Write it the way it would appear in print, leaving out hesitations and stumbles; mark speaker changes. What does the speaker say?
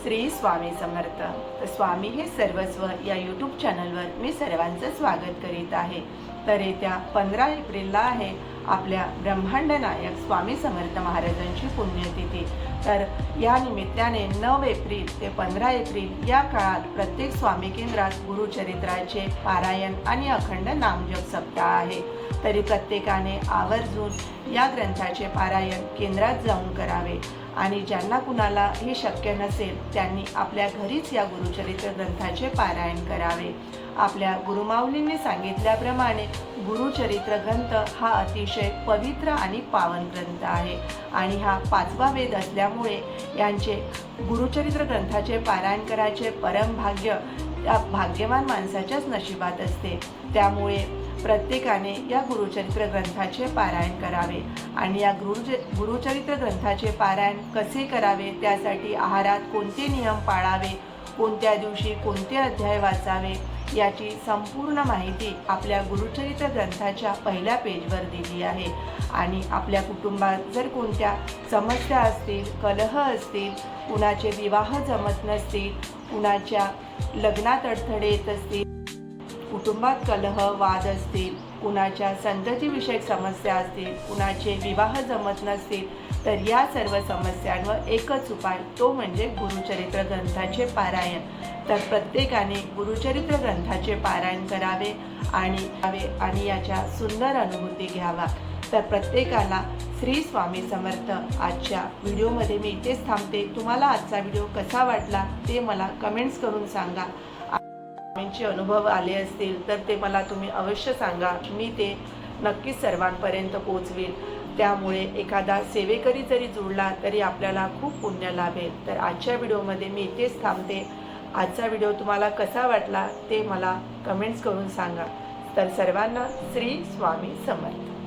Speaker 1: श्री स्वामी समर्थ। तर स्वामी हे सर्वस्व या यूट्यूब चॅनलवर मी सर्वांचं स्वागत करीत आहे। तर येत्या 15 एप्रिलला आहे आपल्या ब्रह्मांड नायक स्वामी समर्थ महाराजांची पुण्यतिथी। तर या निमित्ताने 9 एप्रिल ते 15 एप्रिल या काळात प्रत्येक स्वामी केंद्रात गुरुचरित्राचे पारायण आणि अखंड नामजप सप्ताह आहे। तरी प्रत्येकाने आवर्जून या ग्रंथाचे पारायण केंद्रात जाऊन करावे आणि ज्यांना कुणाला हे शक्य नसेल त्यांनी आपल्या घरीच या गुरुचरित्र ग्रंथाचे पारायण करावे। आपल्या गुरुमाऊलींनी सांगितल्याप्रमाणे गुरुचरित्र ग्रंथ हा अतिशय पवित्र आणि पावन ग्रंथ आहे आणि हा 5वा वेद असल्यामुळे यांचे गुरुचरित्र ग्रंथाचे पारायण करायचे परम भाग्य या भाग्यवान माणसाच्याच नशिबात असते। त्यामुळे प्रत्येकाने या गुरुचरित्र ग्रंथाचे पारायण करावे आणि या गुरुचरित्र ग्रंथाचे पारायण कसे करावे, त्यासाठी आहारात कोणते नियम पाळावे, कोणत्या दिवशी कोणते अध्याय वाचावे याची संपूर्ण माहिती आपल्या गुरुचरित्र ग्रंथाच्या पहिल्या पेजवर दिली आहे। आणि आपल्या कुटुंबात जर कोणत्या समस्या असतील, कलह असतील, कुणाचे विवाह जमत नसतील, कुणाच्या लग्नात अडथळे येत असतील, कुटुंबात कलह वाद असतील, कुणाच्या संततीविषयक समस्या असतील, कुणाचे विवाह जमत नसतील, तर या सर्व समस्यांवर एकच उपाय, तो म्हणजे गुरुचरित्र ग्रंथाचे पारायण। तर प्रत्येकाने गुरुचरित्र ग्रंथाचे पारायण करावे आणि याच्या सुंदर अनुभूती घ्यावा। तर प्रत्येकाला श्री स्वामी समर्थ। आजच्या व्हिडिओमध्ये मी इथेच थांबते। तुम्हाला आजचा व्हिडिओ कसा वाटला ते मला कमेंट्स करून सांगा। स्वामींचे अनुभव आले असतील तर ते मला तुम्ही अवश्य सांगा, मी ते नक्कीच सर्वांपर्यंत पोहोचवेल। त्यामुळे एखादा सेवेकरी जरी जोडला तरी आपल्याला खूप पुण्य लाभेल। तर आजच्या व्हिडिओमध्ये मी इथेच थांबते। आजचा व्हिडिओ तुम्हाला कसा वाटला ते मला कमेंट्स करून सांगा। तर सर्वांना श्री स्वामी समर्थ।